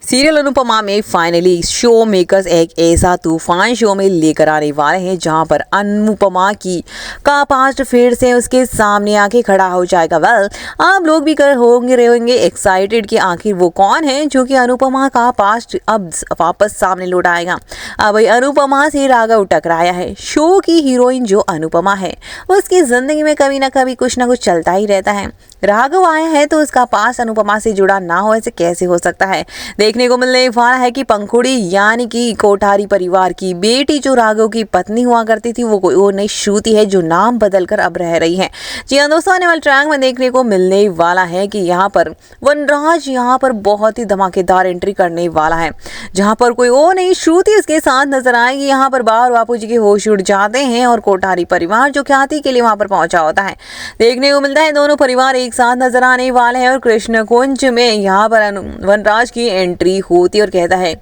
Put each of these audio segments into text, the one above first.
Serial Anupama में finally show makers एक ऐसा तूफान शो में लेकर आने वाले हैं जहां पर अनुपमा की का पास्ट फिर से उसके सामने आके खड़ा हो जाएगा। वेल, आप लोग भी कर होंगे रहेंगे एक्साइटेड कि आखिर वो कौन है जो कि अनुपमा का पास्ट अब वापस सामने लौट आएगा। अब भाई अनुपमा से राघव टकराया है। शो की हीरोइन जो अनुपमा है उसकी जिंदगी में कभी ना कभी कुछ ना कुछ चलता ही रहता है। राघव आया है तो उसका पास अनुपमा से जुड़ा ना हो, ऐसे कैसे हो सकता है। देखने को मिलने वाला है कि पंखुड़ी यानी कि कोठारी परिवार की बेटी जो राघव की पत्नी हुआ करती थी वो नई श्रुति है जो नाम बदलकर अब रह रही है। जी हाँ दोस्तों, आने वाले ट्रैक में देखने को मिलने वाला है कि यहाँ पर वनराज यहाँ पर बहुत ही धमाकेदार एंट्री करने वाला है, जहाँ पर कोई वो नहीं श्रुति उसके साथ नजर आएगी। यहाँ पर बाहर बापू जी के होश उड़ जाते हैं और कोठारी परिवार जो ख्याति के लिए वहां पर पहुंचा होता है। देखने को मिलता है दोनों परिवार एक साथ नजर आने वाले हैं और कृष्ण कुंज में यहाँ पर वनराज की एंट्री होती और कहता है,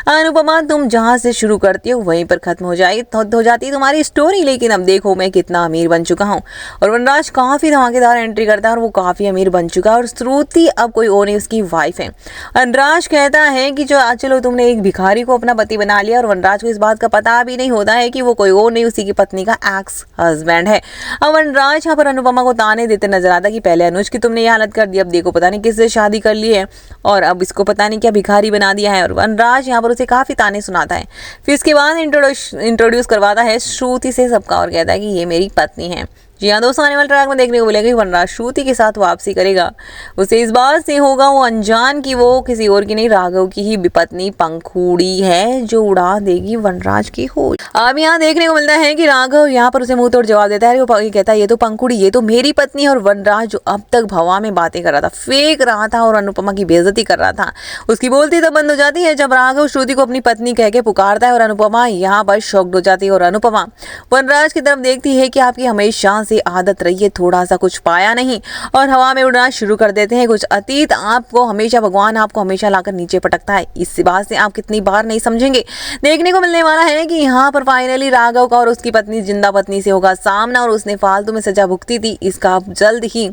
अनुपमा तुम जहां से शुरू करती हो वहीं पर खत्म हो जाती है तुम्हारी स्टोरी, लेकिन अब देखो मैं कितना अमीर बन चुका हूँ। और वनराज काफी धमाकेदार एंट्री करता है और वो काफी अमीर बन चुका है और श्रुति अब कोई और नहीं उसकी वाइफ है। वनराज कहता है कि जो चलो तुमने एक भिखारी को अपना पति बना लिया और वनराज को इस बात का पता भी नहीं होता है कि वो कोई और नहीं उसी की पत्नी का एक्स हस्बैंड है। अब वनराज यहाँ पर अनुपमा को ताने देते नजर आता कि पहले अनुज की तुमने ये हालत कर दी, अब देखो पता नहीं किससे शादी कर ली है और अब इसको पता नहीं क्या भिखारी बना दिया है। और वनराज यहाँ पर उसे काफी ताने सुनाता है। फिर इसके बाद इंट्रोड्यूस करवाता है श्रुति से सबका और कहता है कि ये मेरी पत्नी है। जी हाँ दोस्तों, आने वाले ट्रैक में देखने को मिलेगा कि वनराज श्रुति के साथ वापसी करेगा। उसे इस बात से होगा वो अनजान कि वो किसी और की नहीं राघव की ही पत्नी पंखुड़ी है जो उड़ा देगी वनराज की होश। अब यहाँ देखने को मिलता है कि राघव यहाँ पर उसे मुंह तोड़ जवाब देता है। वो कहता है ये तो पंखुड़ी, ये तो मेरी पत्नी है। और वनराज जो अब तक भवा में बातें कर रहा था, फेंक रहा था और अनुपमा की बेइज्जती कर रहा था, उसकी बोलती तब बंद हो जाती है जब राघव श्रुति को अपनी पत्नी कह के पुकारता है। और अनुपमा यहाँ पर शॉक्ड हो जाती है और अनुपमा वनराज की तरफ देखती है कि आपकी हमेशा से आदत रही है, थोड़ा सा कुछ पाया नहीं और हवा में उड़ना शुरू कर देते हैं। कुछ अतीत आपको हमेशा भगवान आपको हमेशा लाकर नीचे पटकता है, इस बात से आप कितनी बार नहीं समझेंगे। देखने को मिलने वाला है कि यहाँ पर फाइनली राघव का और उसकी पत्नी जिंदा पत्नी से होगा सामना और उसने फालतू में सजा भुगती थी, इसका अब जल्द ही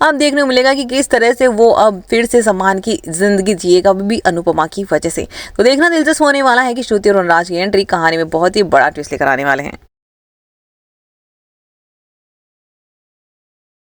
अब देखने को मिलेगा कि किस तरह से वो अब फिर से सम्मान की जिंदगी जिएगा, भी अनुपमा की वजह से। तो देखना दिलचस्प होने वाला है कि श्रुति और वनराज की एंट्री कहानी में बहुत ही बड़ा ट्विस्ट लेकर आने वाले हैं।